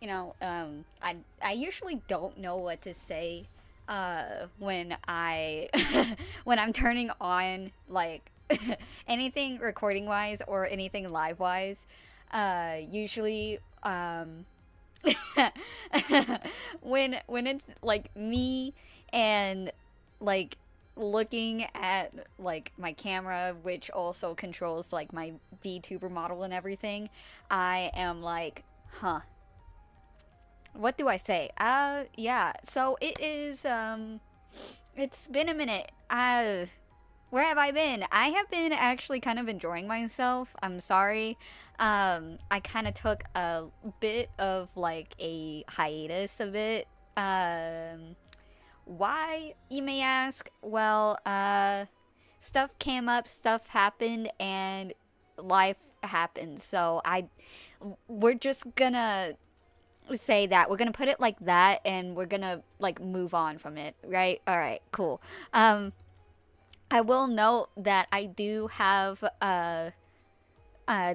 you know, I usually don't know what to say when I when I'm turning on like anything recording wise or anything live wise. Usually when it's like me and like looking at like my camera, which also controls like my VTuber model and everything, I am like, huh, what do I say? Yeah, so it is it's been a minute. Where have I been? I have been actually kind of enjoying myself. I'm sorry. I kind of took a bit of like a hiatus a bit. Why, you may ask? Well, stuff came up, stuff happened, and life happened. So we're just gonna say that. We're gonna put it like that, and we're gonna like move on from it, right? All right, cool. Um, I will note that I do have the I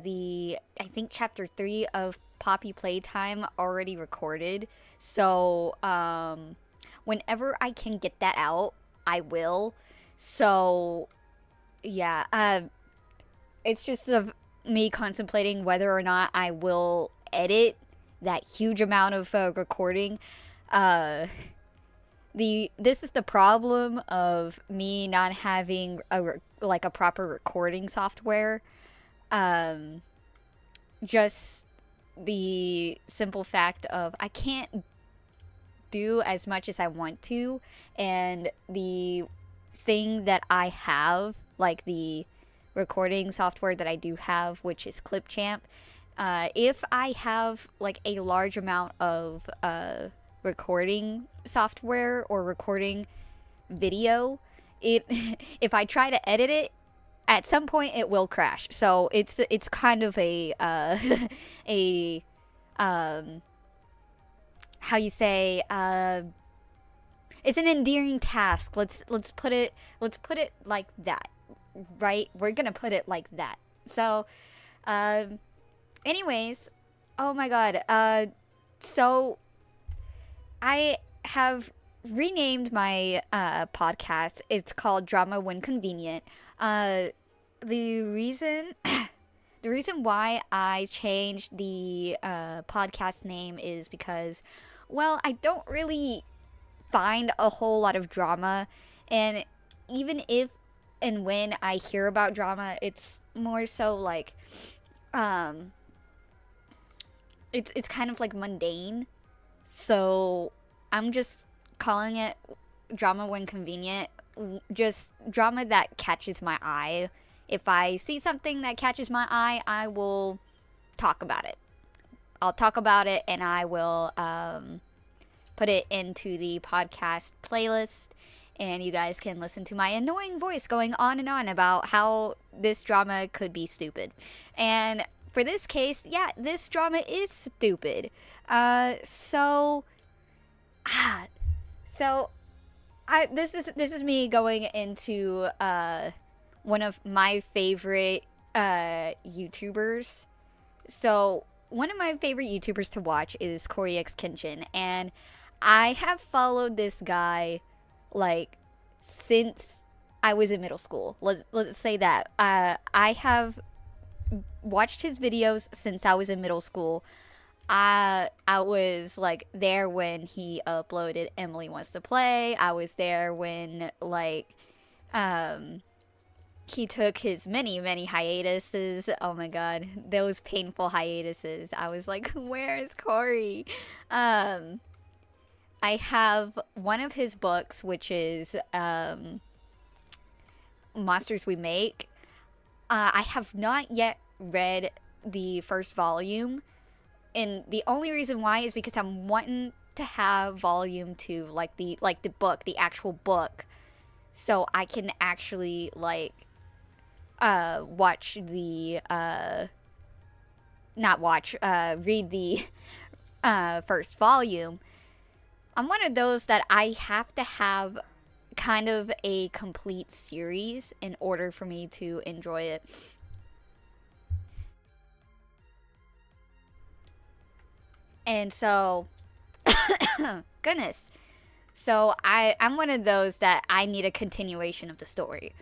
think chapter 3 of Poppy Playtime already recorded. So whenever I can get that out, I will. So yeah, it's just of me contemplating whether or not I will edit that huge amount of recording. Uh this is the problem of me not having like a proper recording software. Um, just the simple fact of I can't do as much as I want to, and the thing that I have, like the recording software that I do have, which is Clipchamp, if I have like a large amount of recording software or recording video, it if I try to edit it, at some point it will crash. So it's kind of a a um how you say it's an endearing task. Let's put it like that. Right? We're gonna put it like that. So um anyways, oh my god. So I have renamed my podcast. It's called Drama When Convenient. Uh, the reason the reason why I changed the podcast name is because, well, I don't really find a whole lot of drama, and even if and when I hear about drama, it's more so like um, it's kind of like mundane. So I'm just calling it drama when convenient. Just drama that catches my eye. If I see something that catches my eye, I will talk about it. I'll talk about it and I will put it into the podcast playlist. And you guys can listen to my annoying voice going on and on about how this drama could be stupid. And for this case, yeah, this drama is stupid. So so this is me going into one of my favorite YouTubers. So one of my favorite YouTubers to watch is Corey X Kenshin, and I have followed this guy like since I was in middle school. Let's say that. I have watched his videos since I was in middle school. I was like there when he uploaded Emily Wants to Play. I was there when like he took his many hiatuses. Oh my god, those painful hiatuses. I was like, where's Corey? I have one of his books, which is Monsters We Make. I have not yet read the first volume, and the only reason why is because I'm wanting to have volume 2, like the book, the actual book, so I can actually like watch the not watch read the first volume. I'm one of those that I have to have kind of a complete series in order for me to enjoy it. . 。 . 。 . 。 . 。 . . . . . . . . . . . . . . . . . . . . . . . . . . . . . 。 . 。 . 。 . 。 . 。 . 。 . 。 . 。 . 。 . 。 . 。 . 。And so, goodness. So I'm one of those that I need a continuation of the story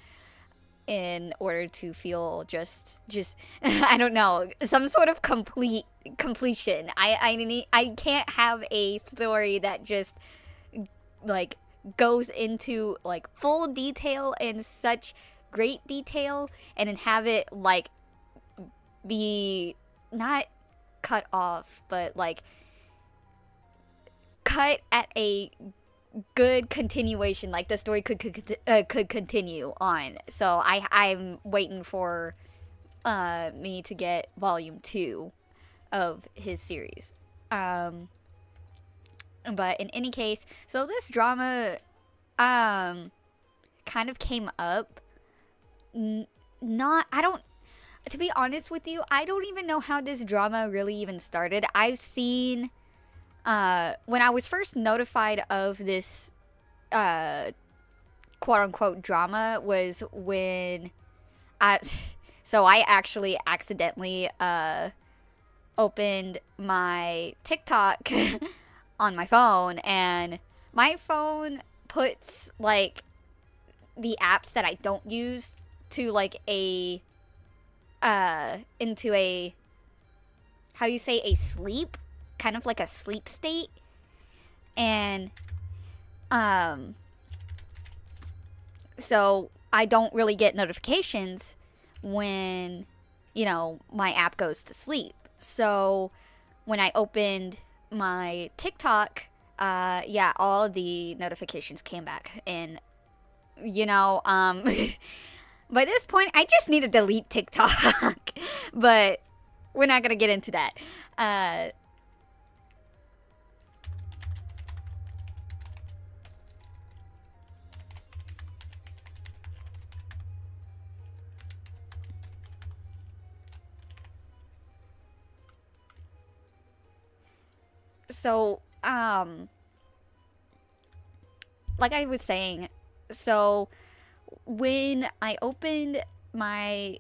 in order to feel just I don't know, some sort of completion. I can't have a story that just like goes into like full detail and such great detail and then have it like be not cut off but like cut at a good continuation, like the story could continue on. So I'm waiting for me to get volume 2 of his series. But in any case, so this drama kind of came up. Not I don't To be honest with you, I don't even know how this drama really even started. I've seen when I was first notified of this quote unquote drama was when I so I actually accidentally opened my TikTok on my phone, and my phone puts like the apps that I don't use to like a into a, how you say, a sleep, kind of like a sleep state. And so I don't really get notifications when, you know, my app goes to sleep. So when I opened my TikTok, yeah, all the notifications came back. And, you know, by this point, I just need to delete TikTok. But we're not going to get into that. So, like I was saying, so when I opened my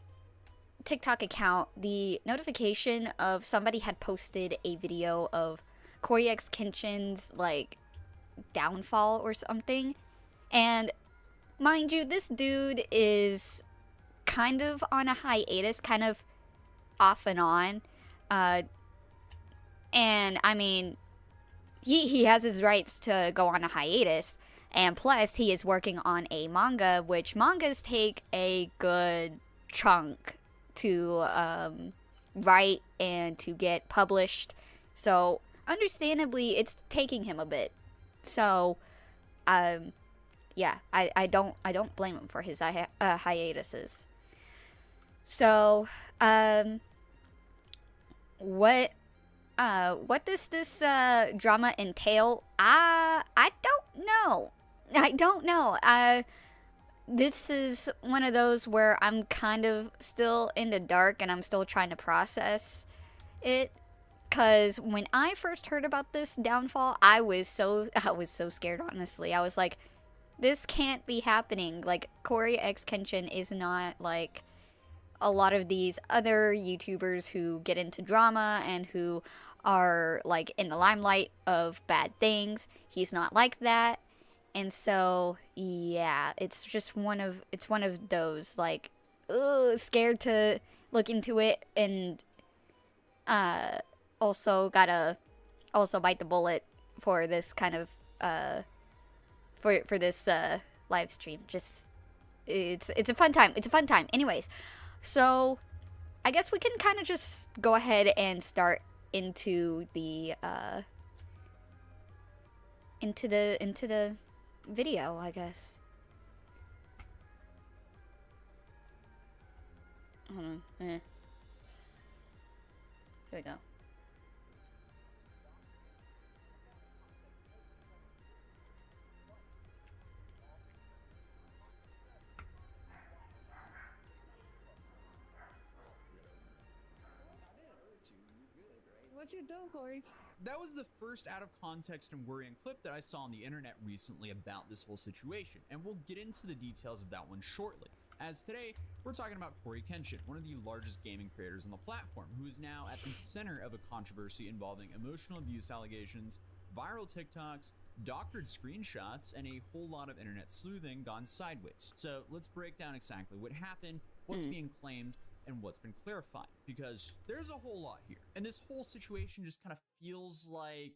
TikTok account, the notification of somebody had posted a video of Corey X Kenshin's like downfall or something. And mind you, this dude is kind of on a hiatus, kind of off and on. And I mean, he has his rights to go on a hiatus. And plus, he is working on a manga, which mangas take a good chunk to write and to get published. So, understandably, it's taking him a bit. So, yeah, I don't blame him for his hiatuses. So, what does this drama entail? I don't know. I don't know. This is one of those where I'm kind of still in the dark and I'm still trying to process it. Cause when I first heard about this downfall, I was so scared. Honestly, I was like, this can't be happening. Like, Corey X Kenshin is not like a lot of these other YouTubers who get into drama and who are like in the limelight of bad things. He's not like that. And so, yeah, it's just one of those like, scared to look into it, and also gotta bite the bullet for this kind of for this live stream. Just it's a fun time. It's a fun time. Anyways, so I guess we can kind of just go ahead and start into the video, I guess. Hold on. Here we go. What you doing, Corey? That was the first out of context and worrying clip that I saw on the internet recently about this whole situation, and we'll get into the details of that one shortly. As today, We're talking about Corey Kenshin, one of the largest gaming creators on the platform, who is now at the center of a controversy involving emotional abuse allegations, viral TikToks, doctored screenshots, and a whole lot of internet sleuthing gone sideways. So let's break down exactly what happened, what's being claimed, and what's been clarified, because there's a whole lot here. And this whole situation just kind of feels like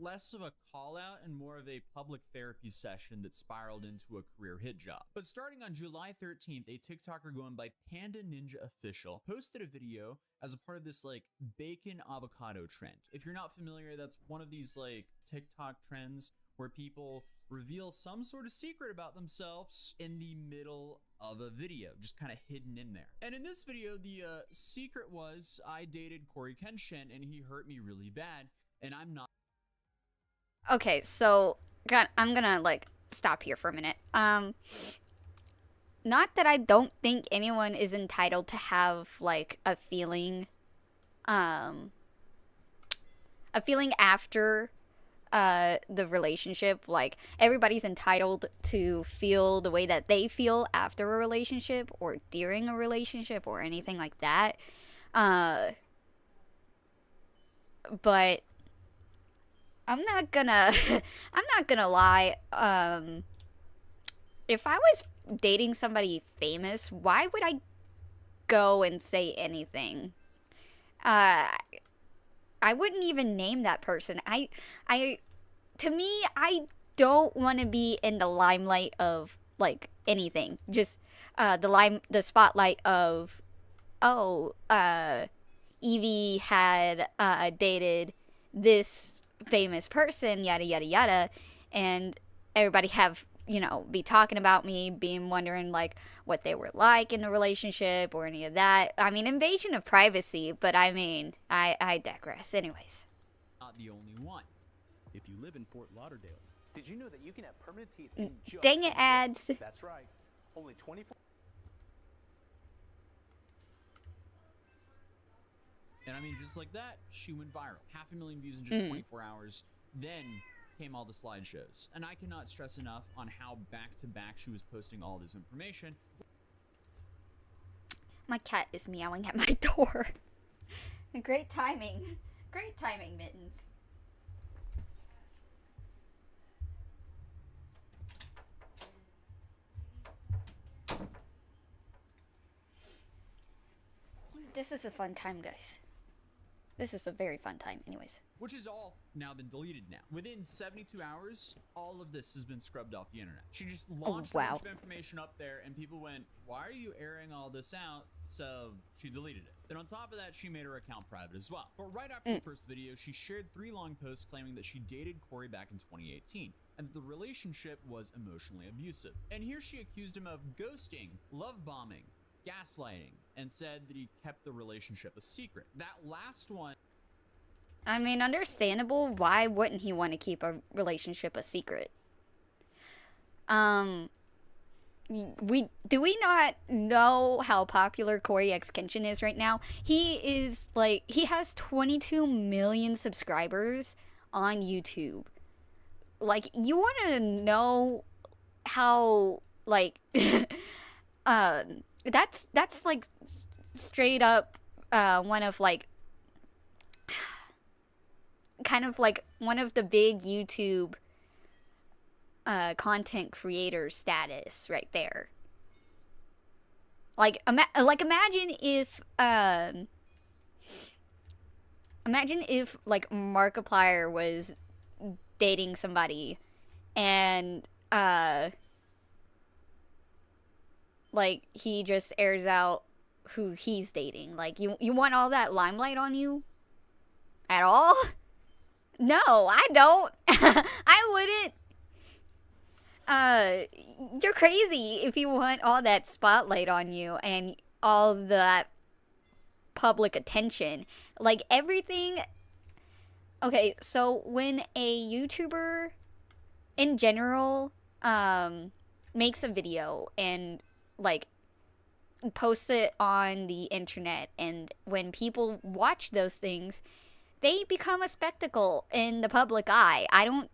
less of a call out and more of a public therapy session that spiraled into a career hit job. But starting on July 13th, a TikToker going by Panda Ninja Official posted a video as a part of this like bacon avocado trend. If you're not familiar, that's one of these like TikTok trends where people reveal some sort of secret about themselves in the middle of a video, just kind of hidden in there. And in this video, the secret was I dated Corey Kenshin and he hurt me really bad, and I'm not. Okay, so I'm gonna like stop here for a minute. Not that I don't think anyone is entitled to have like a feeling after the relationship. Like, everybody's entitled to feel the way that they feel after a relationship or during a relationship or anything like that. But I'm not gonna lie. If I was dating somebody famous, why would I go and say anything? I wouldn't even name that person. To me, I don't want to be in the limelight of like anything. Just the spotlight of, oh, Evie had dated this famous person, yada yada yada, and everybody have, you know, be talking about me, being wondering like what they were like in the relationship or any of that. I mean, invasion of privacy, but I mean, I digress. Anyways. Not the only one. If you live in Fort Lauderdale, did you know that you can have permanent teeth in just Dang it, ads. That's right. Only 24. And I mean, just like that, she went viral. 500,000 views in just 24 hours. Then came all the slideshows. And I cannot stress enough on how back-to-back she was posting all this information. My cat is meowing at my door. Great timing. Great timing, Mittens. This is a fun time, guys. This is a very fun time, anyways. Which is all now been deleted now. Within 72 hours, all of this has been scrubbed off the internet. She just launched a bunch of information up there, and people went, why are you airing all this out? So she deleted it. Then on top of that, she made her account private as well. But right after the first video, she shared 3 long posts claiming that she dated Corey back in 2018, and that the relationship was emotionally abusive. And here she accused him of ghosting, love bombing, gaslighting, and said that he kept the relationship a secret. That last one, I mean, understandable. Why wouldn't he want to keep a relationship a secret? Do we not know how popular Corey X Kenshin is right now? He is like, he has 22 million subscribers on YouTube. Like, you want to know how like that's like straight up one of like kind of like one of the big YouTube content creator status right there. Like imagine if like Markiplier was dating somebody and like he just airs out who he's dating. Like, you want all that limelight on you at all? No, I don't. I wouldn't. You're crazy if you want all that spotlight on you and all that public attention. Like, everything. Okay, so when a YouTuber in general makes a video and like posts it on the internet, and when people watch those things, they become a spectacle in the public eye. I don't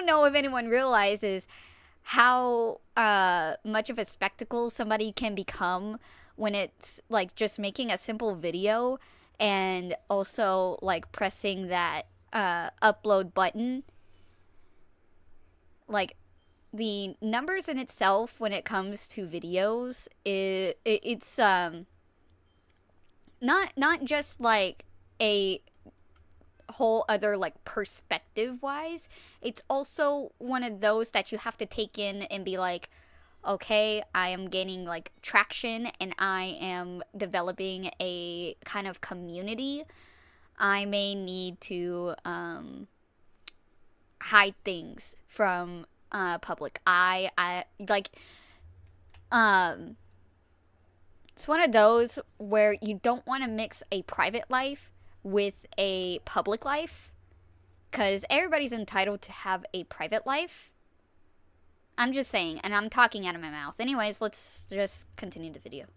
know if anyone realizes how much of a spectacle somebody can become when it's like just making a simple video and also like pressing that upload button. Like the numbers in itself when it comes to videos, it's not just like a whole other like perspective wise, it's also one of those that you have to take in and be like, okay, I am gaining like traction and I am developing a kind of community. I may need to hide things from public eye. I like it's one of those where you don't want to mix a private life with a public life, because everybody's entitled to have a private life. I'm just saying, and I'm talking out of my mouth. Anyways, let's just continue the video.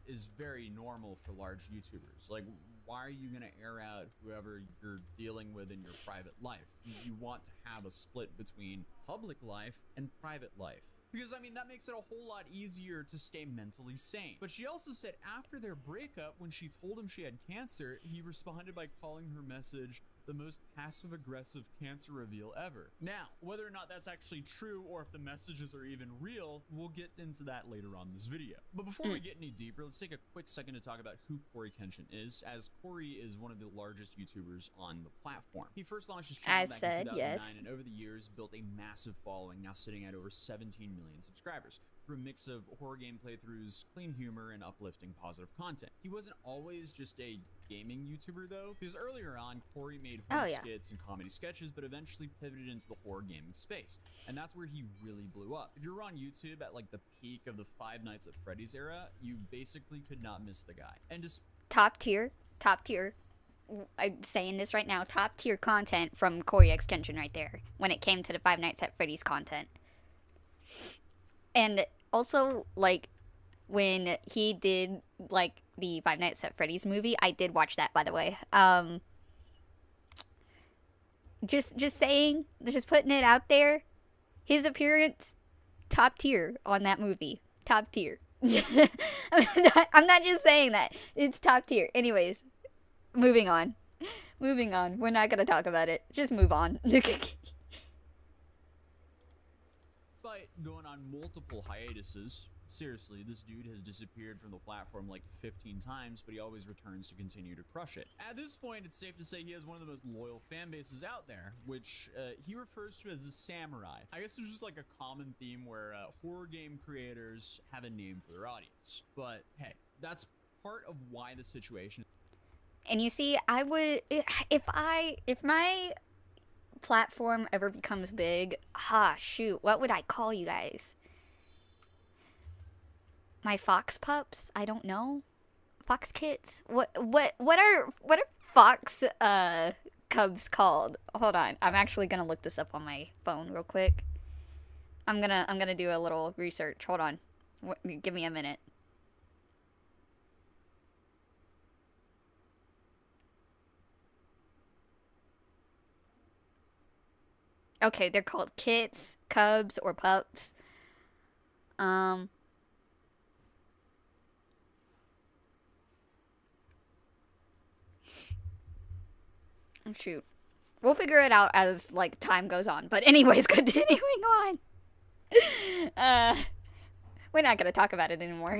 Is very normal for large YouTubers. Like, why are you going to air out whoever you're dealing with in your private life? You want to have a split between public life and private life. Because, I mean, that makes it a whole lot easier to stay mentally sane. But she also said after their breakup, when she told him she had cancer, he responded by calling her message the most passive-aggressive cancer reveal ever. Now, whether or not that's actually true or if the messages are even real, we'll get into that later on in this video. But before we get any deeper, let's take a quick second to talk about who Corey Kenshin is, as Corey is one of the largest YouTubers on the platform. He first launched his channel back in 2009, and over the years built a massive following, now sitting at over 17 million subscribers, through a mix of horror game playthroughs, clean humor, and uplifting positive content. He wasn't always just a gaming YouTuber though, because earlier on, Corey made horror skits and comedy sketches, but eventually pivoted into the horror gaming space, and that's where he really blew up. If you were on YouTube at like the peak of the Five Nights at Freddy's era, you basically could not miss the guy. And just top tier, I'm saying this right now, top tier content from Corey X Kenshin right there, when it came to the Five Nights at Freddy's content. And also, like, when he did, like, the Five Nights at Freddy's movie, I did watch that, by the way. Just saying, just putting it out there, his appearance, top tier on that movie. Top tier. I'm not just saying that. It's top tier. Anyways, moving on. Moving on. We're not gonna talk about it. Just move on. Despite going on multiple hiatuses, seriously, this dude has disappeared from the platform like 15 times, but he always returns to continue to crush it. At this point, it's safe to say he has one of the most loyal fan bases out there, which he refers to as a samurai. I guess there's just like a common theme where horror game creators have a name for their audience. But hey, that's part of why the situation. And you see, I would, if my platform ever becomes big, shoot, what would I call you guys? My fox pups? I don't know. Fox kits? What are fox cubs called? Hold on, I'm actually gonna look this up on my phone real quick. I'm gonna do a little research. Hold on, give me a minute. Okay, they're called kits, cubs, or pups. Shoot. We'll figure it out as, like, time goes on. But anyways, continuing on. We're not gonna talk about it anymore.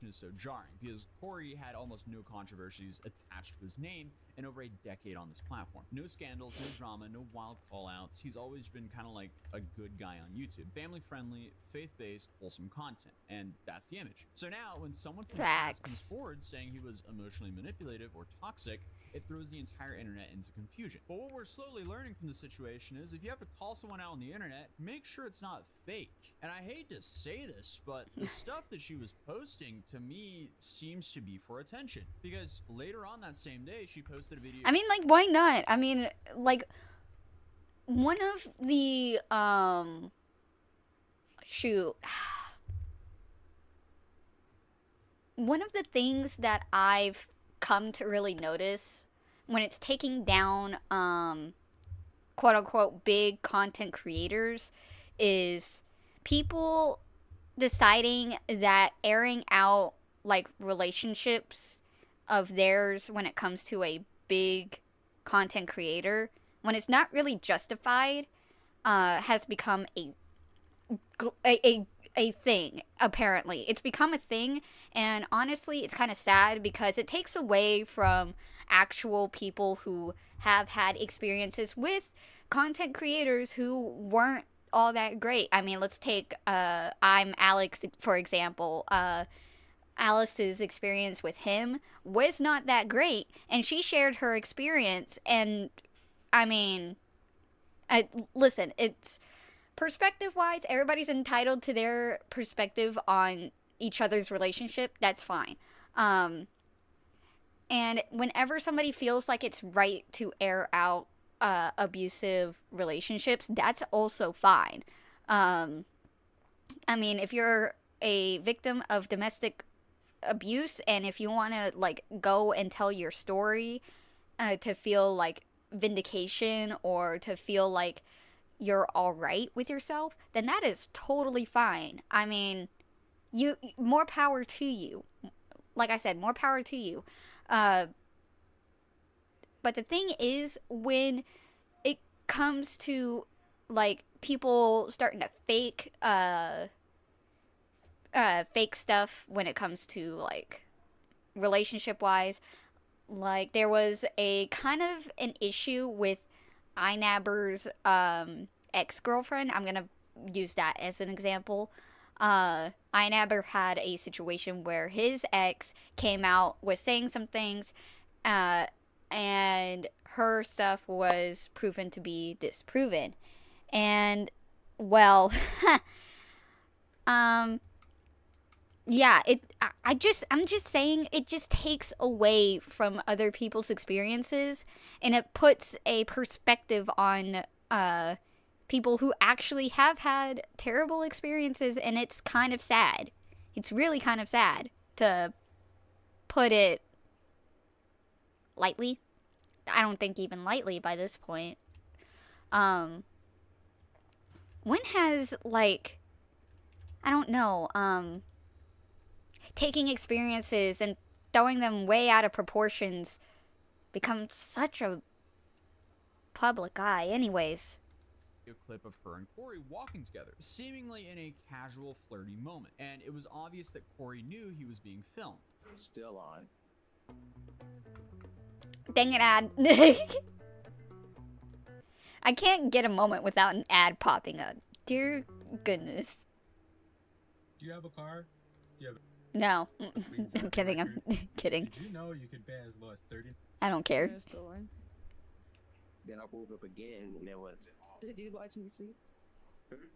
Is so jarring because Corey had almost no controversies attached to his name in over a decade on this platform. No scandals, no drama, no wild call-outs. He's always been kind of like a good guy on YouTube. Family-friendly, faith-based, wholesome content. And that's the image. So now, when someone from his past comes forward saying he was emotionally manipulative or toxic, it throws the entire internet into confusion. But what we're slowly learning from the situation is if you have to call someone out on the internet, make sure it's not fake. And I hate to say this, but the stuff that she was posting to me seems to be for attention. Because later on that same day, she posted a video. I mean, like, why not? I mean, like, one of the, shoot. One of the things that I've come to really notice when it's taking down quote unquote big content creators is people deciding that airing out like relationships of theirs when it comes to a big content creator when it's not really justified has become a thing. Apparently it's become a thing, and honestly it's kind of sad because it takes away from actual people who have had experiences with content creators who weren't all that great. I mean, let's take I'm Alex for example. Alice's experience with him was not that great, and she shared her experience. And I mean, listen, it's perspective wise, everybody's entitled to their perspective on each other's relationship. That's fine. And whenever somebody feels like it's right to air out abusive relationships, that's also fine. I mean, if you're a victim of domestic abuse and if you want to like go and tell your story to feel like vindication or to feel like you're all right with yourself, then that is totally fine. I mean, you more power to you. Like I said, more power to you. But the thing is, when it comes to like people starting to fake fake stuff when it comes to like relationship wise, like there was a kind of an issue with iNabber's ex-girlfriend. I'm gonna use that as an example. iNabber had a situation where his ex came out, was saying some things, and her stuff was proven to be disproven. And, well, yeah, I'm just saying it just takes away from other people's experiences, and it puts a perspective on people who actually have had terrible experiences, and it's kind of sad. It's really kind of sad, to put it lightly. I don't think even lightly by this point. When has, like, I don't know, taking experiences and throwing them way out of proportions become such a public eye? Anyways. A clip of her and Corey walking together, seemingly in a casual, flirty moment, and it was obvious that Corey knew he was being filmed. Still on. Dang it, ad. I can't get a moment without an ad popping up. Dear goodness. Do you have a car? Do you have No. I'm kidding, I'm kidding. Did you know you could pay as low as 30? I don't care. That's the one. Then I woke up again and there was. Did you watch me sleep?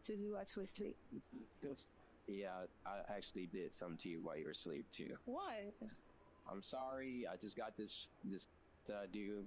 Did you watch me sleep? Yeah, I actually did something to you while you were asleep too. What? I'm sorry. I just got this dude.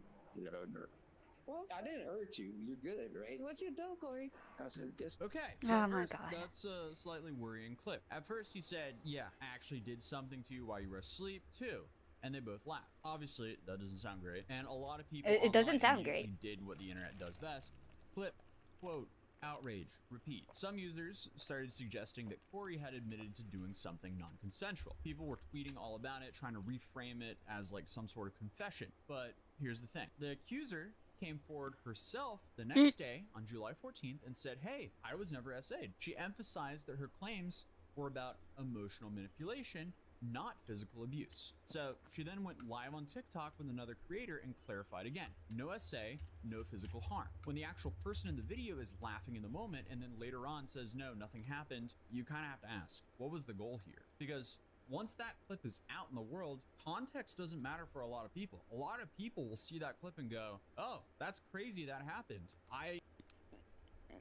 What? I didn't hurt you. You're good, right? What you do, Corey? I said just. Okay, Oh so my first, God. that's a slightly worrying clip. At first he said, yeah, I actually did something to you while you were asleep too. And they both laughed. Obviously, that doesn't sound great. And a lot of people It doesn't online sound immediately great. did what the internet does best. Clip, quote, outrage, repeat. Some users started suggesting that Corey had admitted to doing something non-consensual. People were tweeting all about it, trying to reframe it as like some sort of confession. But here's the thing. The accuser came forward herself the next day on July 14th and said, hey, I was never SA'd. She emphasized that her claims were about emotional manipulation, not physical abuse. So she then went live on TikTok with another creator and clarified again, no SA, no physical harm. When the actual person in the video is laughing in the moment and then later on says, no, nothing happened, you kind of have to ask, what was the goal here? Because once that clip is out in the world, context doesn't matter for a lot of people. A lot of people will see that clip and go, oh, that's crazy that happened.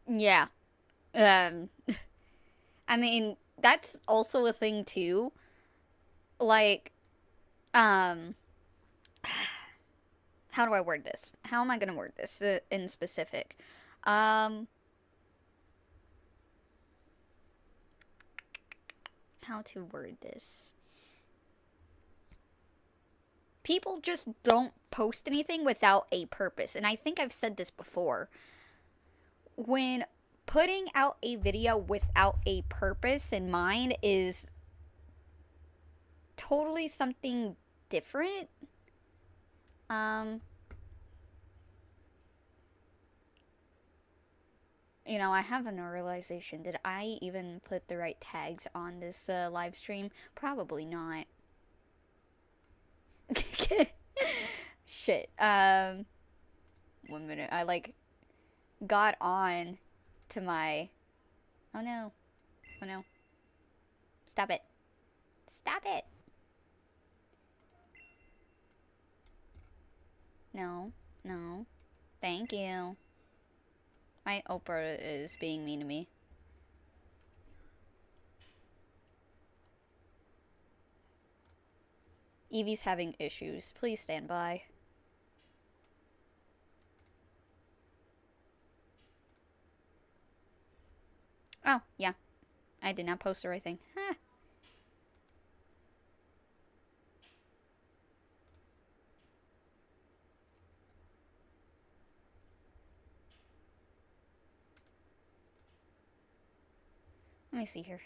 Yeah. I mean, that's also a thing too. Like, how do I word this? How am I gonna word this in specific? How to word this? People just don't post anything without a purpose, and I think I've said this before. when putting out a video without a purpose in mind is totally something different. You know, I have a realization. Did I even put the right tags on this live stream? Probably not. Shit. 1 minute. I like got on to my. Oh no. Oh no. Stop it. Stop it. No. No. Thank you. My Oprah is being mean to me. Evie's having issues. Please stand by. Oh, yeah. I did not post the right thing. Huh. Let me see here.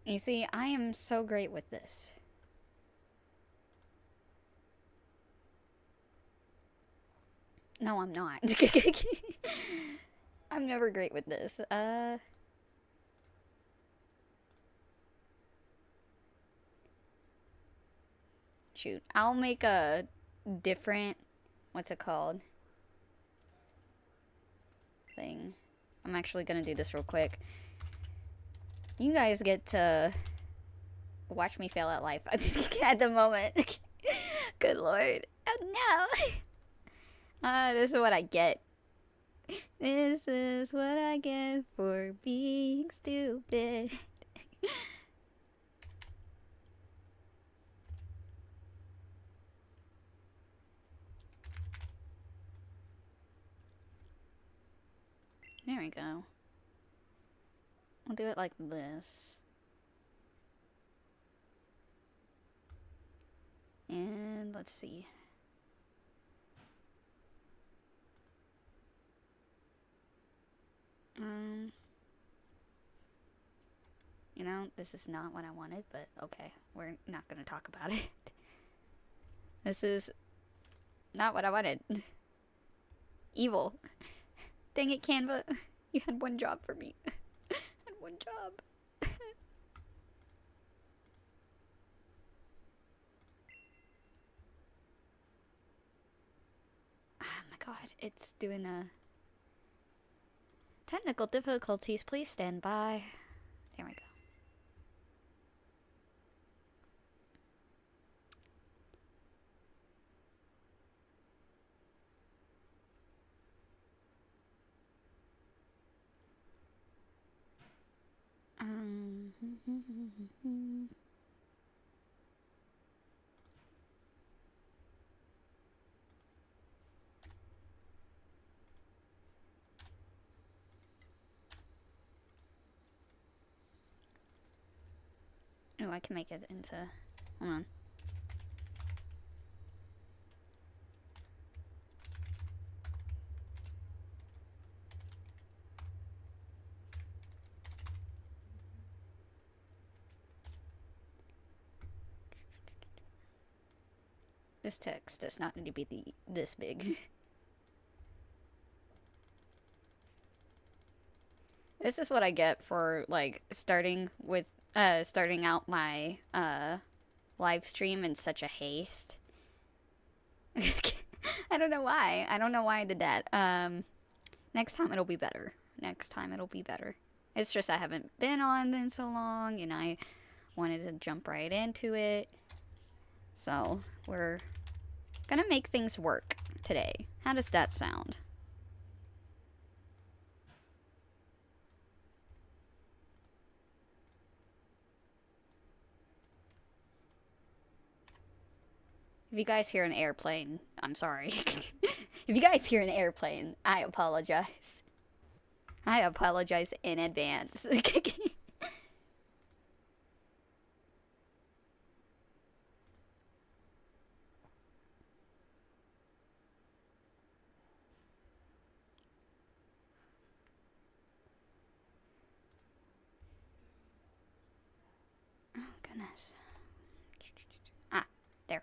You see, I am so great with this. No, I'm not. I'm never great with this. Shoot. I'll make a different, what's it called? Thing. I'm actually gonna do this real quick. You guys get to watch me fail at life at the moment. Good lord. Oh no. This is what I get. This is what I get for being stupid. There we go. I'll do it like this. And let's see. You know, this is not what I wanted, but okay. We're not gonna talk about it. This is not what I wanted. Evil. Dang it, Canva. You had one job for me. Had one job. Oh my god, it's doing a... Technical difficulties, please stand by. There we go. Oh, I can make it into... Hold on. This text does not need to be this big. This is what I get for, like, starting out my, live stream in such a haste. I don't know why. I don't know why I did that. Next time it'll be better. Next time it'll be better. It's just I haven't been on in so long, and I wanted to jump right into it. So, we're gonna make things work today. How does that sound? If you guys hear an airplane, I'm sorry. If you guys hear an airplane, I apologize. I apologize in advance. Oh, goodness. Ah, there.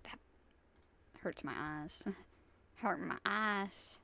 That hurts my eyes. Hurt my eyes.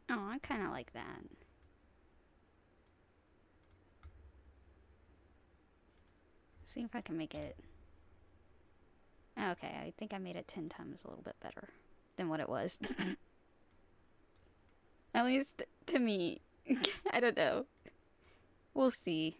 Oh, I kind of like that. See if I can make it. Okay, I think I made it 10 times a little bit better than what it was. At least to me. I don't know. We'll see.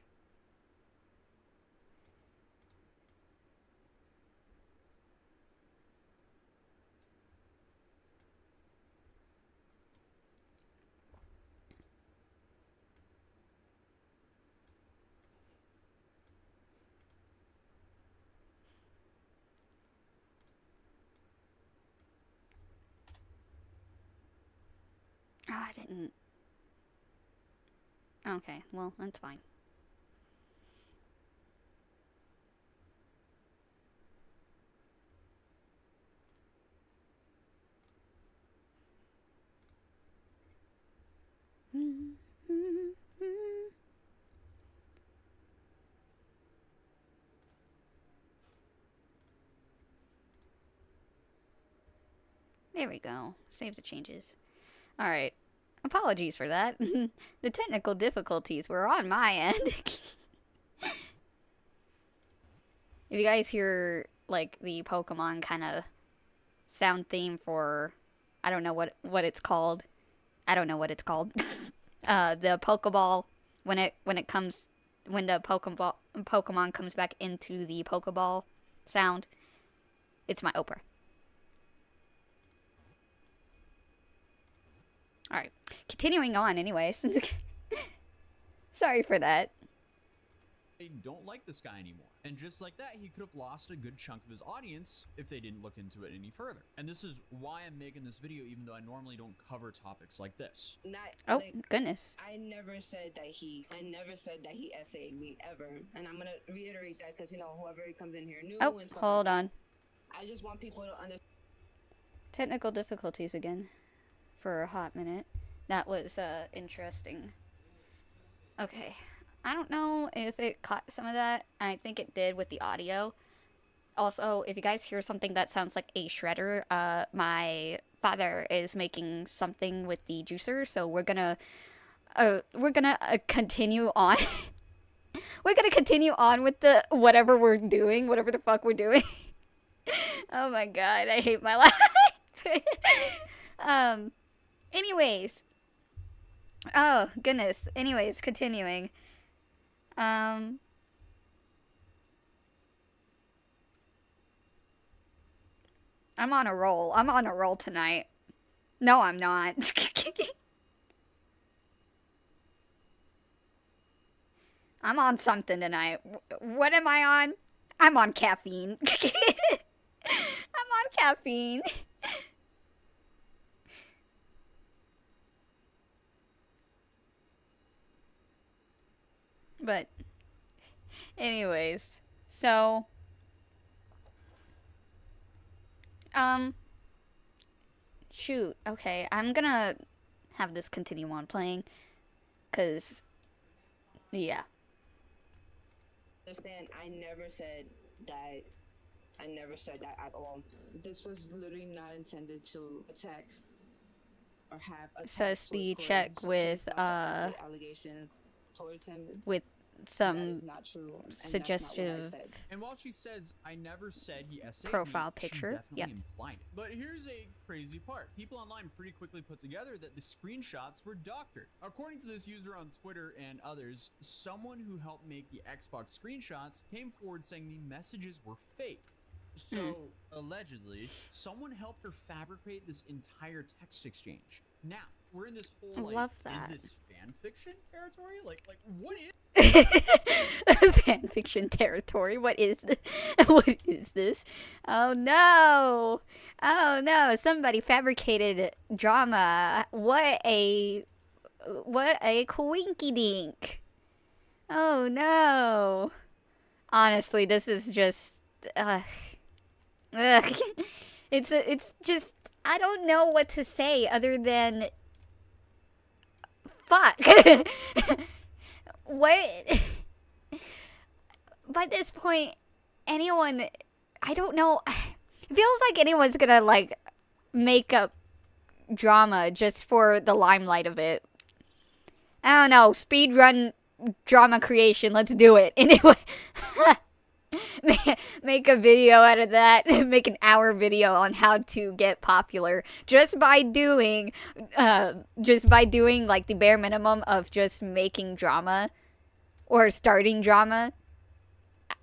Oh, I didn't. Okay, well, that's fine. There we go. Save the changes. Alright. Apologies for that. The technical difficulties were on my end. If you guys hear, like, the Pokemon kind of sound theme for... I don't know what it's called. I don't know what it's called. The Pokeball, when the Pokemon comes back into the Pokeball sound, it's my Oprah. Alright, continuing on anyways. Sorry for that. They don't like this guy anymore. And just like that, he could have lost a good chunk of his audience if they didn't look into it any further. And this is why I'm making this video, even though I normally don't cover topics like this. Oh, goodness. I never said that he essayed me ever, and I'm gonna reiterate that because whoever comes in here new. Oh, and stuff hold like on. that, I just want people to understand. Technical difficulties again. For a hot minute. That was interesting. Okay. I don't know if it caught some of that. I think it did with the audio. Also, if you guys hear something that sounds like a shredder, my father is making something with the juicer, so we're gonna continue on. We're gonna continue on with the whatever we're doing, whatever the fuck we're doing. Oh my god, I hate my life. Anyways. Oh, goodness. Anyways, continuing. I'm on a roll. I'm on a roll tonight. No, I'm not. I'm on something tonight. What am I on? I'm on caffeine. I'm on caffeine. But anyways, so shoot, okay, I'm gonna have this continue on playing, cause yeah. Understand? I never said that. I never said that at all. This was literally not intended to attack or have attacks Says the towards check Corey. with Please don't say allegations towards him. with That some is not true. And that's not what I suggestive said. And while she says, I never said he essayed profile me, picture, she definitely yep. implied it. But here's a crazy part. People online pretty quickly put together that the screenshots were doctored. According to this user on Twitter and others, someone who helped make the Xbox screenshots came forward saying the messages were fake. So, allegedly, someone helped her fabricate this entire text exchange. Now, we're in this whole, like, love that. is this fan fiction territory? Like, what is... fanfiction territory. What is this? What is this? Oh no! Oh no! Somebody fabricated drama. What a quinky dink! Oh no! Honestly, this is just. Ugh. It's just, I don't know what to say other than fuck. What? By this point, anyone, I don't know. It feels like anyone's gonna like make up drama just for the limelight of it. I don't know. Speedrun drama creation. Let's do it anyway. Make a video out of that. Make an hour video on how to get popular just by doing like the bare minimum of just making drama or starting drama.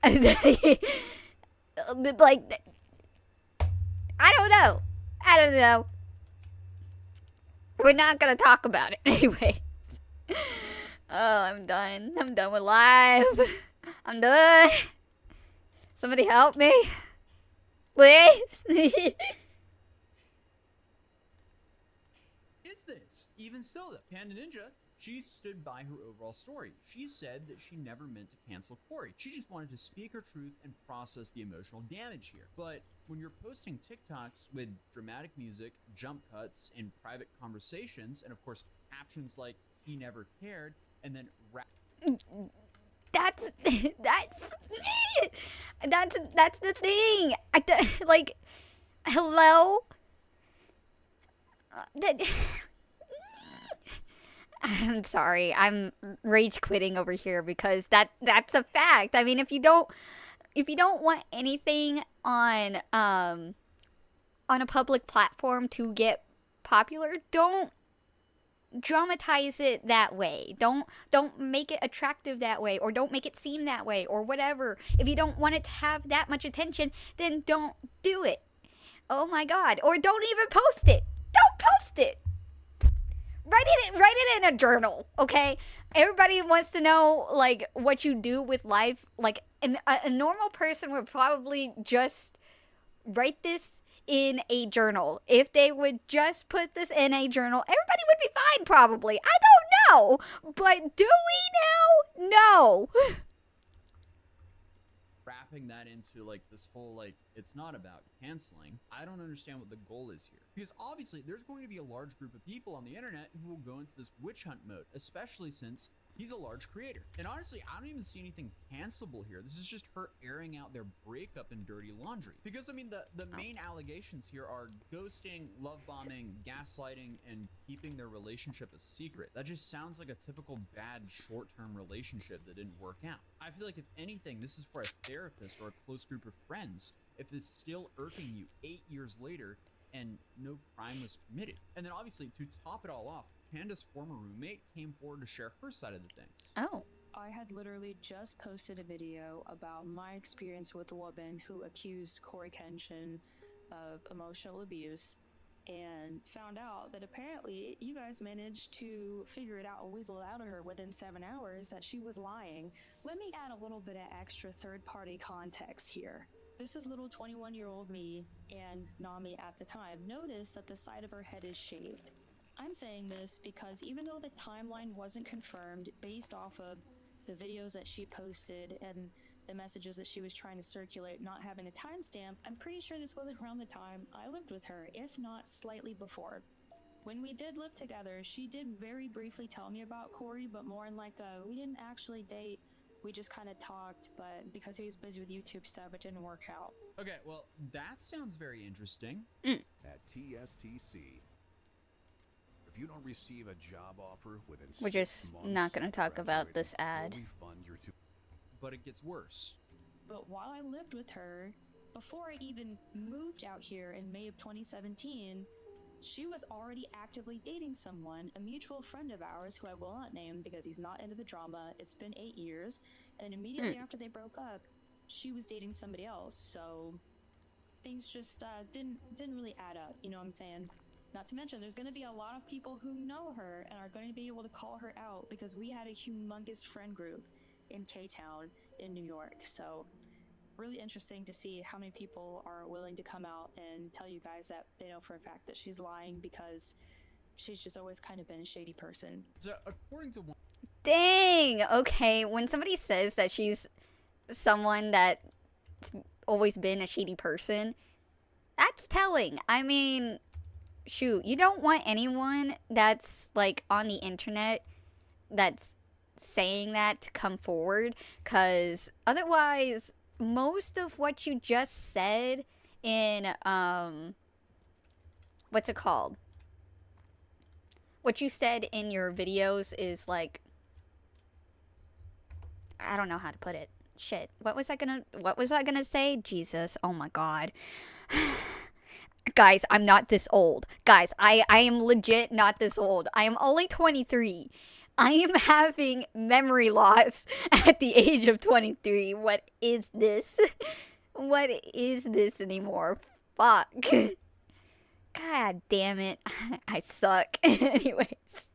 Like, I don't know. We're not gonna talk about it anyway. Oh, I'm done with live. I'm done. Somebody help me, please. Is this? Even still, though, Panda Ninja, she stood by her overall story. She said that she never meant to cancel Corey. She just wanted to speak her truth and process the emotional damage here. But when you're posting TikToks with dramatic music, jump cuts, and private conversations, and of course captions like "he never cared," and then that's the thing. Like, hello. I'm sorry. I'm rage quitting over here because that's a fact. I mean, if you don't want anything on a public platform to get popular, don't dramatize it that way. Don't make it attractive that way, or don't make it seem that way, or whatever. If you don't want it to have that much attention, then don't do it. Oh my god. Or don't even post it. Don't post it. Write it in a journal, okay? Everybody wants to know like what you do with life. Like a normal person would probably just write this in a journal. If they would just put this in a journal, everybody would be fine probably. I don't know. But do we now? No. wrapping that into like this whole like it's not about canceling, I don't understand what the goal is here. Because obviously there's going to be a large group of people on the internet who will go into this witch hunt mode, especially since he's a large creator. And honestly, I don't even see anything cancelable here. This is just her airing out their breakup and dirty laundry. Because I mean, the main allegations here are ghosting, love bombing, gaslighting, and keeping their relationship a secret. That just sounds like a typical bad short-term relationship that didn't work out. I feel like if anything, this is for a therapist or a close group of friends if it's still irking you 8 years later and no crime was committed. And then obviously, to top it all off, Panda's former roommate came forward to share her side of the things. Oh. I had literally just posted a video about my experience with a woman who accused Corey Kenshin of emotional abuse. and found out that apparently you guys managed to figure it out and weasel it out of her within 7 hours that she was lying. Let me add a little bit of extra third-party context here. This is little 21-year-old me and Nami at the time. Notice that the side of her head is shaved. I'm saying this because even though the timeline wasn't confirmed based off of the videos that she posted and the messages that she was trying to circulate not having a timestamp, I'm pretty sure this was around the time I lived with her, if not slightly before. When we did live together, she did very briefly tell me about Corey, but more in like we didn't actually date, we just kind of talked, but because he was busy with YouTube stuff, it didn't work out. Okay, well, that sounds very interesting. At TSTC, if you don't receive a job offer within We're 6 just months not going to talk of about graduating, this ad. we'll refund your But it gets worse. But while I lived with her, before I even moved out here in May of 2017, she was already actively dating someone, a mutual friend of ours who I will not name because he's not into the drama. It's been 8 years, and immediately after they broke up, she was dating somebody else. So things just didn't really add up. You know what I'm saying? Not to mention, there's going to be a lot of people who know her and are going to be able to call her out because we had a humongous friend group in K-Town in New York. So really interesting to see how many people are willing to come out and tell you guys that they know for a fact that she's lying because she's just always kind of been a shady person. So according to one Dang! Okay, when somebody says that she's someone that's always been a shady person, that's telling. I mean, shoot, you don't want anyone that's, like, on the internet that's saying that to come forward, because otherwise, most of what you just said in, what's it called? What you said in your videos is, like, I don't know how to put it. Shit. What was I gonna say? Jesus. Oh my god. Guys, I'm not this old. Guys, I am legit not this old. I am only 23. I am having memory loss at the age of 23. What is this? What is this anymore? Fuck. God damn it. I suck. Anyways.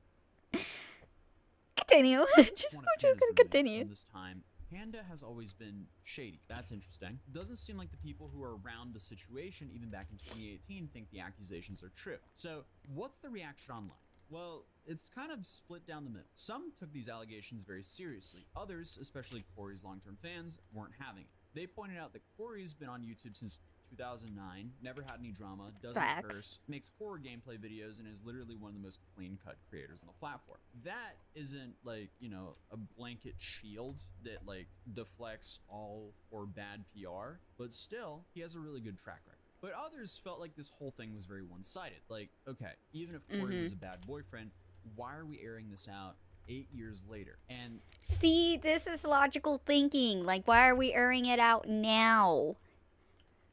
Continue. one of just Panda's gonna roommates continue. from this time, Panda has always been shady. That's interesting. Doesn't seem like the people who are around the situation, even back in 2018, think the accusations are true. So, what's the reaction online? Well, it's kind of split down the middle. Some took these allegations very seriously. Others, especially Corey's long-term fans, weren't having it. They pointed out that Corey's been on YouTube since 2009, never had any drama, doesn't curse, makes horror gameplay videos, and is literally one of the most clean-cut creators on the platform. That isn't, like, you know, a blanket shield that, like, deflects all or bad PR, but still, he has a really good track record. But others felt like this whole thing was very one-sided. Like, okay, even if Corey was a bad boyfriend, why are we airing this out 8 years later? And see, this is logical thinking. Like, why are we airing it out now?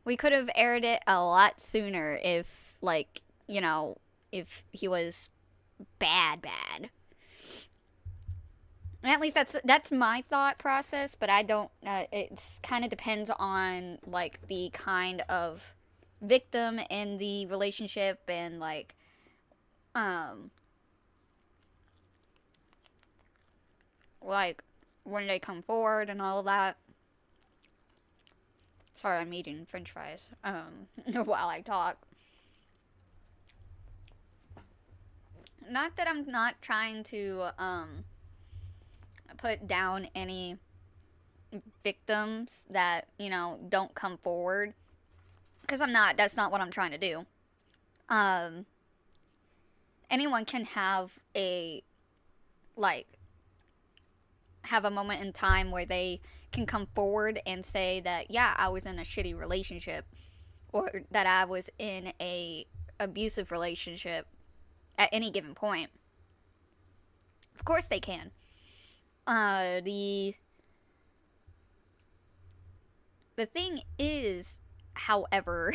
We could have aired it a lot sooner if, like, you know, if he was bad. And at least that's my thought process, but I don't, it's kind of depends on, like, the kind of victim in the relationship and, like, when they come forward and all that. Sorry, I'm eating french fries, while I talk. Not that I'm not trying to, put down any victims that, you know, don't come forward. Because I'm not, that's not what I'm trying to do. Anyone can have a, like, have a moment in time where they can come forward and say that, yeah, I was in a shitty relationship, or that I was in a abusive relationship at any given point. Of course they can. The thing is, however,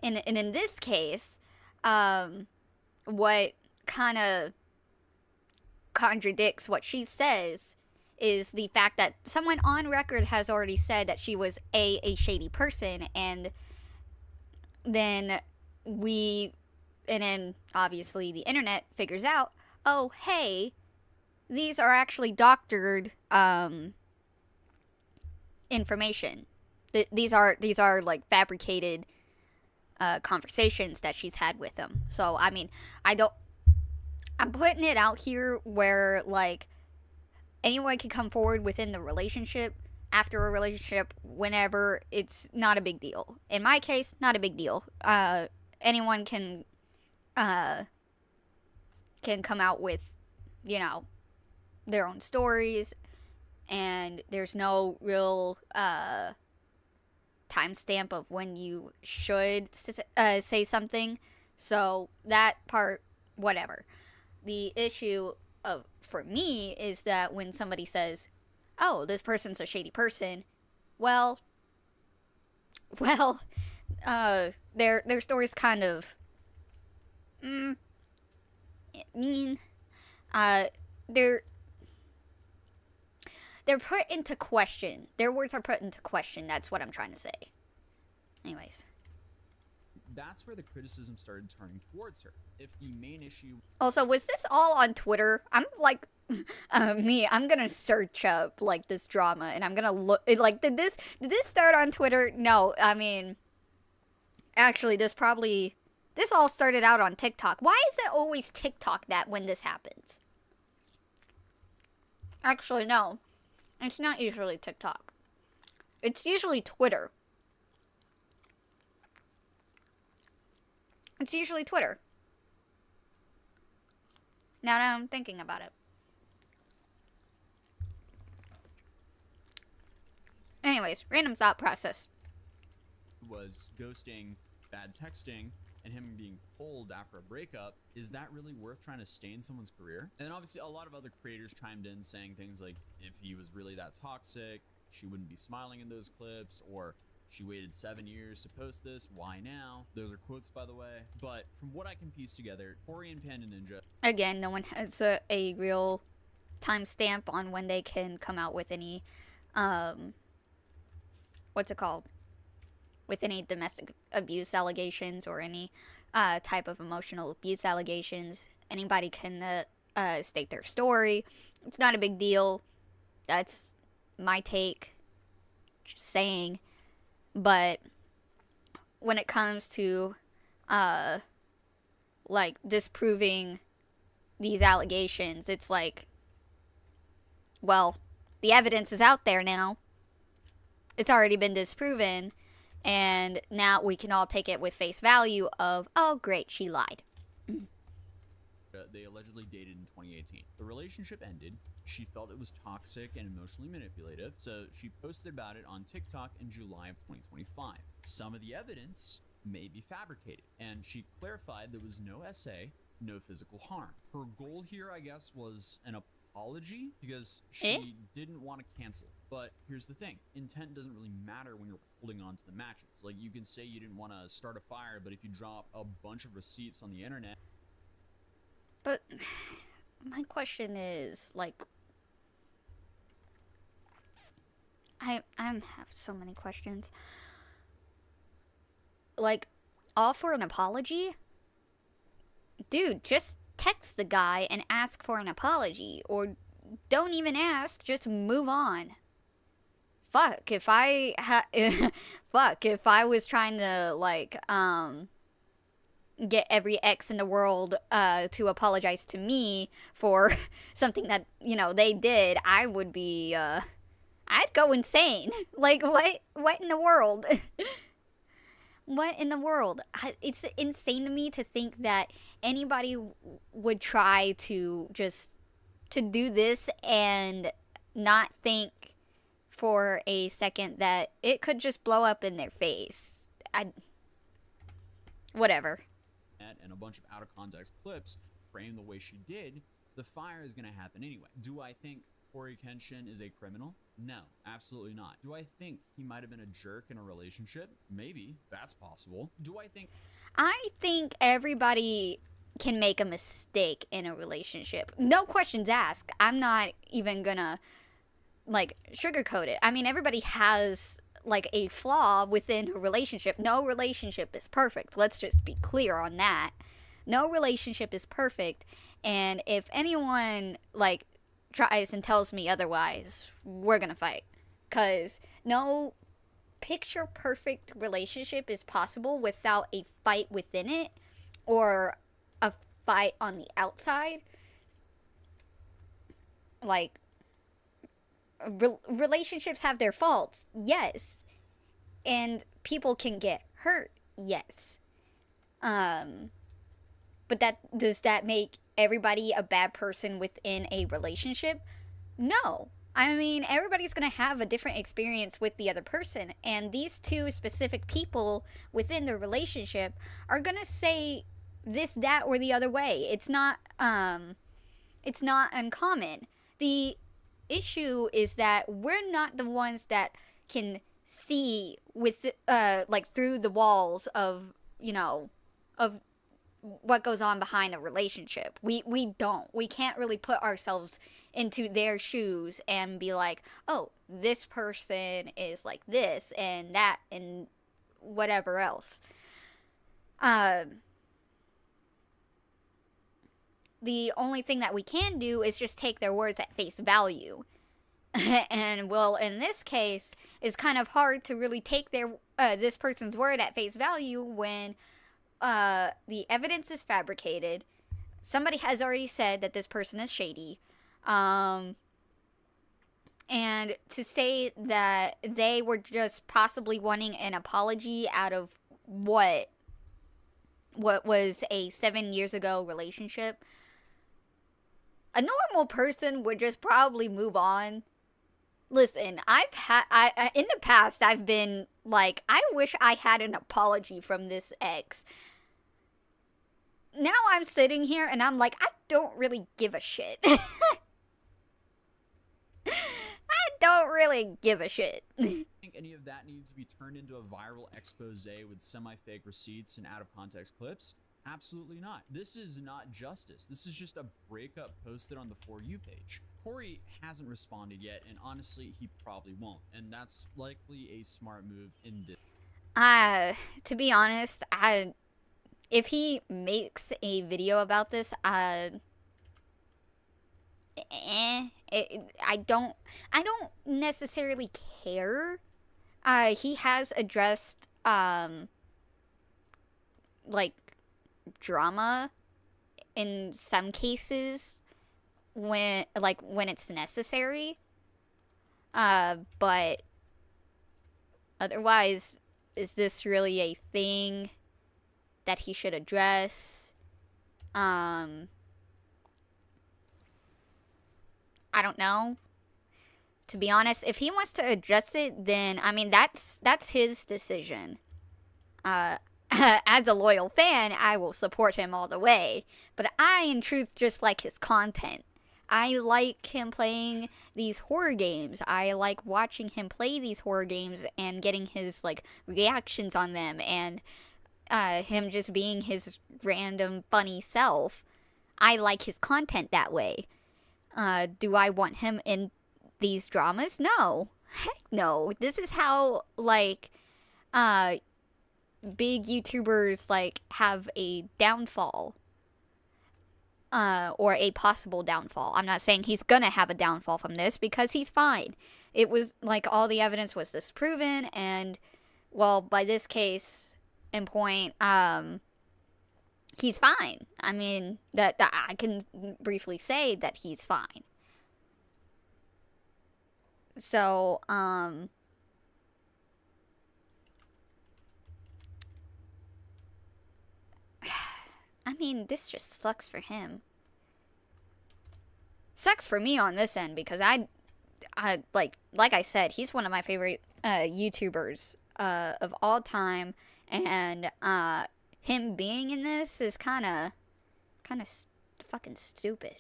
and in this case, what kind of contradicts what she says is the fact that someone on record has already said that she was a shady person, and then we and then obviously the internet figures out, oh, hey, these are actually doctored information. These are like fabricated conversations that she's had with him. So I mean, I'm putting it out here where like anyone can come forward within the relationship, after a relationship, whenever. It's not a big deal. In my case, not a big deal. Anyone can come out with, you know, their own stories, and there's no real timestamp of when you should say something. So that part, whatever. The issue for me is that when somebody says, oh, this person's a shady person, well, their story's kind of mean. They're put into question. Their words are put into question. That's what I'm trying to say. Anyways. That's where the criticism started turning towards her. If the main issue... Also, was this all on Twitter? I'm like, I'm gonna search up, like, this drama, and I'm gonna look, like, did this start on Twitter? No, I mean, actually, this all started out on TikTok. Why is it always TikTok that when this happens? Actually, no. It's not usually TikTok. It's usually Twitter. It's usually Twitter. Now that I'm thinking about it. Anyways, random thought process. Was ghosting, bad texting, and him being pulled after a breakup. Is that really worth trying to stain someone's career? And then obviously a lot of other creators chimed in saying things like, if he was really that toxic, she wouldn't be smiling in those clips, or she waited 7 years to post this, why now? Those are quotes, by the way. But from what I can piece together, Tori and Panda Ninja... Again, no one has a real timestamp on when they can come out with any, what's it called? With any domestic abuse allegations or any type of emotional abuse allegations. Anybody can state their story. It's not a big deal. That's my take. Just saying. But when it comes to like disproving these allegations, it's like, well, the evidence is out there now. It's already been disproven, and now we can all take it with face value of, oh great, she lied. They allegedly dated in 2018. The relationship ended. She felt it was toxic and emotionally manipulative, so she posted about it on TikTok in July of 2025. Some of the evidence may be fabricated, and she clarified there was no SA, no physical harm. Her goal here, I guess, was an apology, because she didn't want to cancel. But here's the thing, intent doesn't really matter when you're holding on to the matches. Like, you can say you didn't want to start a fire, but if you drop a bunch of receipts on the internet... But my question is, like, I have so many questions. Like, all for an apology? Dude, just text the guy and ask for an apology. Or don't even ask, just move on. Fuck, if I was trying to, like, get every ex in the world to apologize to me for something that, you know, they did, I would be, I'd go insane. Like, what in the world? What in the world? It's insane to me to think that anybody would try to do this and not think for a second that it could just blow up in their face. Whatever. And a bunch of out of context clips framed the way she did, the fire is going to happen anyway. Do I think Corey Kenshin is a criminal? No, absolutely not. Do I think he might have been a jerk in a relationship? Maybe. That's possible. I think everybody can make a mistake in a relationship. No questions asked. I'm not even gonna, like, sugarcoat it. I mean, everybody has, like, a flaw within a relationship. No relationship is perfect. Let's just be clear on that. No relationship is perfect, and if anyone like tries and tells me otherwise, we're gonna fight. Cause no picture perfect relationship is possible without a fight within it, or a fight on the outside. Like, relationships have their faults, yes, and people can get hurt, yes. But does that make everybody a bad person within a relationship? No. I mean, everybody's going to have a different experience with the other person, and these two specific people within the relationship are going to say this, that, or the other way. It's not uncommon. The issue is that we're not the ones that can see with like through the walls of, you know, of what goes on behind a relationship. We don't. We can't really put ourselves into their shoes and be like, oh, this person is like this and that and whatever else. The only thing that we can do is just take their words at face value. And well, in this case, it's kind of hard to really take their this person's word at face value when the evidence is fabricated. Somebody has already said that this person is shady. And to say that they were just possibly wanting an apology out of what was a 7 years ago relationship, a normal person would just probably move on. Listen, in the past, I've been like, I wish I had an apology from this ex. Now I'm sitting here and I'm like, I don't really give a shit. I don't really give a shit. I think any of that needs to be turned into a viral expose with semi-fake receipts and out-of-context clips? Absolutely not. This is not justice. This is just a breakup posted on the For You page. Corey hasn't responded yet, and honestly, he probably won't. And that's likely a smart move in this. To be honest, if he makes a video about this, I don't necessarily care. He has addressed like drama in some cases when it's necessary. But otherwise, is this really a thing that he should address? I don't know. To be honest, if he wants to address it, then I mean that's his decision. As a loyal fan, I will support him all the way. But I, in truth, just like his content. I like him playing these horror games. I like watching him play these horror games and getting his like reactions on them, and him just being his random funny self. I like his content that way. Do I want him in these dramas? No. Heck no. This is how like big YouTubers like have a downfall. Or a possible downfall. I'm not saying he's gonna have a downfall from this, because he's fine. It was like all the evidence was disproven, and well, by this case in point, he's fine. I mean, that I can briefly say that he's fine. So, I mean, this just sucks for him. Sucks for me on this end, because I like I said, he's one of my favorite YouTubers of all time, and him being in this is kind of fucking stupid.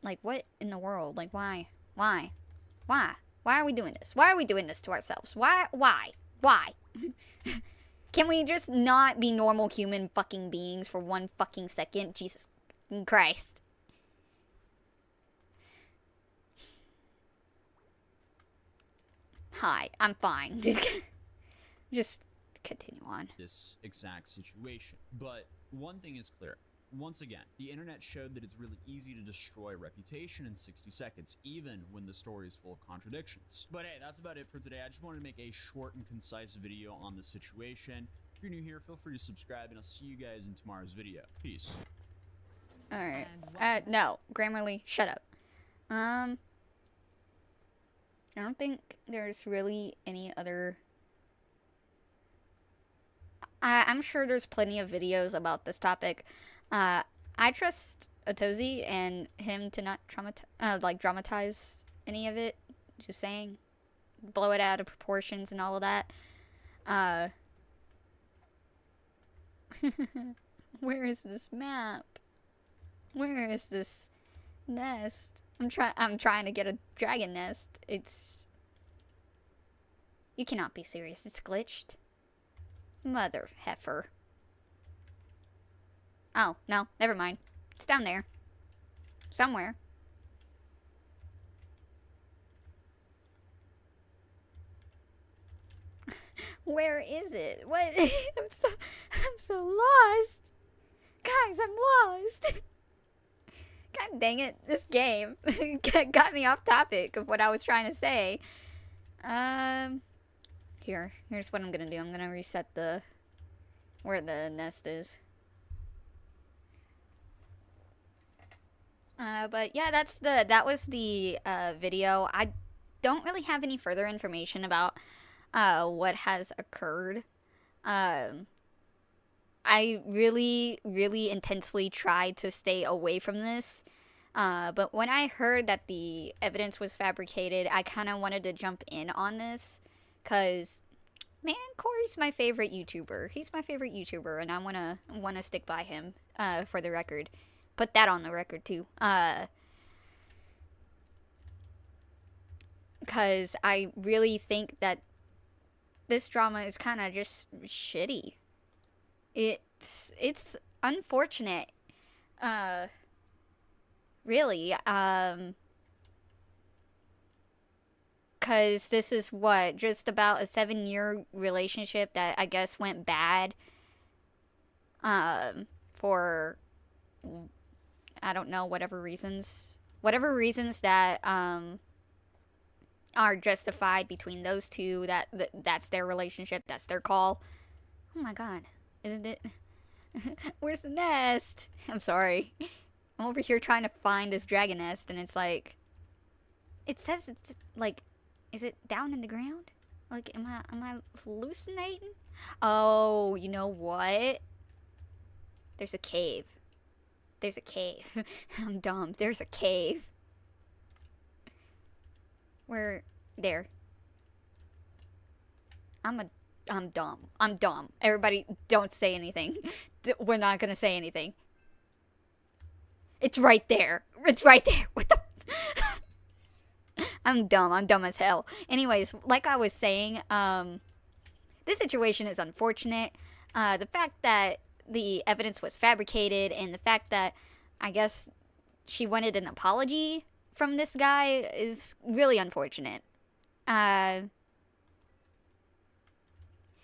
Like, what in the world? Like, why are we doing this? Why are we doing this to ourselves? Why? Can we just not be normal human fucking beings for one fucking second? Jesus Christ. Hi, I'm fine. Just continue on. this exact situation. But one thing is clear. Once again, the internet showed that it's really easy to destroy a reputation in 60 seconds, even when the story is full of contradictions. But hey, that's about it for today. I just wanted to make a short and concise video on the situation. If you're new here, feel free to subscribe, and I'll see you guys in tomorrow's video. Peace. Alright. No. Grammarly, shut up. I don't think there's really any other... I'm sure there's plenty of videos about this topic. I trust Atozy and him to not dramatize any of it. Just saying. Blow it out of proportions and all of that. Where is this map? Where is this nest? I'm trying to get a dragon nest. It's... You cannot be serious. It's glitched. Mother heifer. Oh, no. Never mind. It's down there. Somewhere. Where is it? What? I'm so lost. Guys, I'm lost. God dang it. This game got me off topic of what I was trying to say. Here's what I'm gonna do. I'm gonna reset where the nest is. But yeah, that was the video. I don't really have any further information about what has occurred. I really, really intensely tried to stay away from this. But when I heard that the evidence was fabricated, I kind of wanted to jump in on this. Because, man, Corey's my favorite YouTuber. He's my favorite YouTuber, and I wanna stick by him, for the record. Put that on the record, too. Because I really think that this drama is kind of just shitty. It's unfortunate. Really. Because this is what, just about a 7-year relationship that I guess went bad. For, I don't know, whatever reasons that, are justified between those two. That's their relationship. That's their call. Oh my god. Isn't it? Where's the nest? I'm sorry. I'm over here trying to find this dragon nest, and it's like... It says it's, like... Is it down in the ground? Like, am I hallucinating? Oh, you know what? There's a cave. There's a cave. I'm dumb. There's a cave. Where? There. I'm dumb. I'm dumb. Everybody, don't say anything. We're not gonna say anything. It's right there. It's right there. What the? I'm dumb. I'm dumb as hell. Anyways, like I was saying, this situation is unfortunate. The fact that the evidence was fabricated, and the fact that I guess she wanted an apology from this guy is really unfortunate.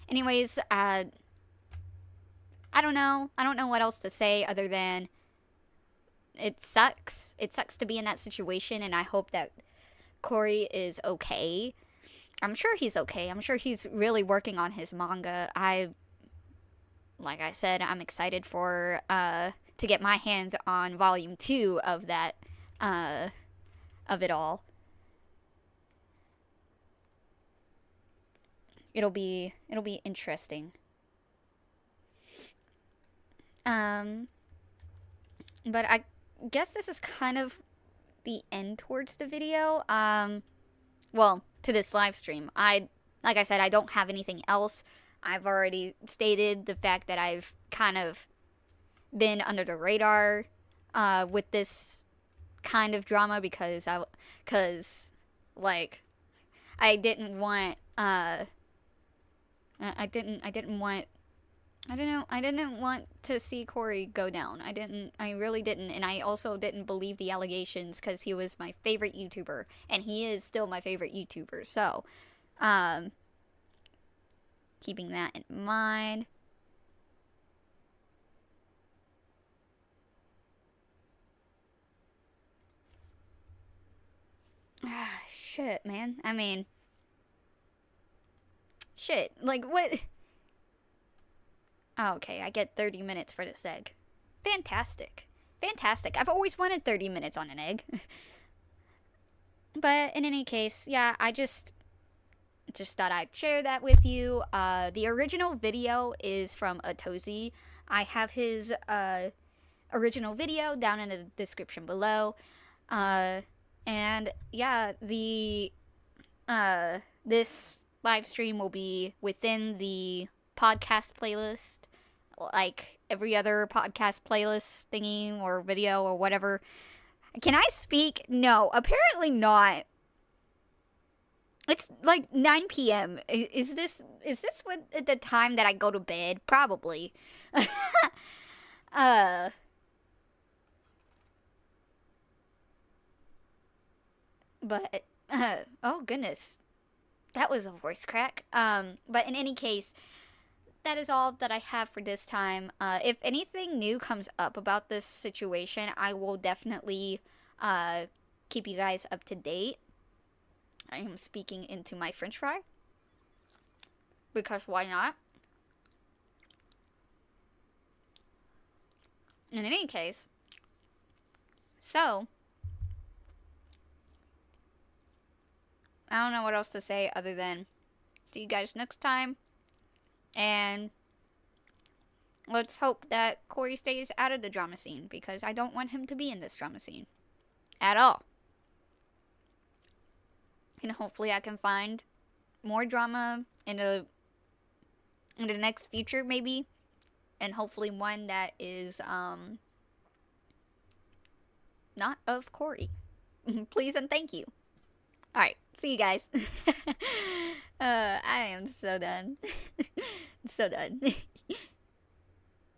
Anyways, I don't know. I don't know what else to say other than it sucks. It sucks to be in that situation, and I hope that Corey is okay. I'm sure he's okay. I'm sure he's really working on his manga. Like I said, I'm excited for to get my hands on volume 2 of that of it all. It'll be interesting. But I guess this is kind of the end towards the video. Well, to this live stream. Like I said, I don't have anything else. I've already stated the fact that I've kind of been under the radar with this kind of drama because I didn't want I didn't want to see Corey go down. I really didn't, and I also didn't believe the allegations because he was my favorite YouTuber, and he is still my favorite YouTuber. So, Keeping that in mind. Shit, man. I mean, shit. Like, what? Oh, okay, I get 30 minutes for this egg. Fantastic. Fantastic. I've always wanted 30 minutes on an egg. But in any case, yeah, I just thought I'd share that with you. The original video is from Atozy. I have his original video down in the description below. And yeah, this live stream will be within the podcast playlist, like every other podcast playlist thingy or video or whatever. Can I speak? No, apparently not. It's like 9 p.m. Is this what the time that I go to bed? Probably. But oh goodness. That was a voice crack. But in any case, that is all that I have for this time. If anything new comes up about this situation, I will definitely keep you guys up to date. I am speaking into my french fry. Because why not? In any case, so I don't know what else to say other than see you guys next time. And let's hope that Corey stays out of the drama scene, because I don't want him to be in this drama scene at all. And hopefully I can find more drama in the next future, maybe. And hopefully one that is not of Corey. Please and thank you. Alright, see you guys. I am so done. So done.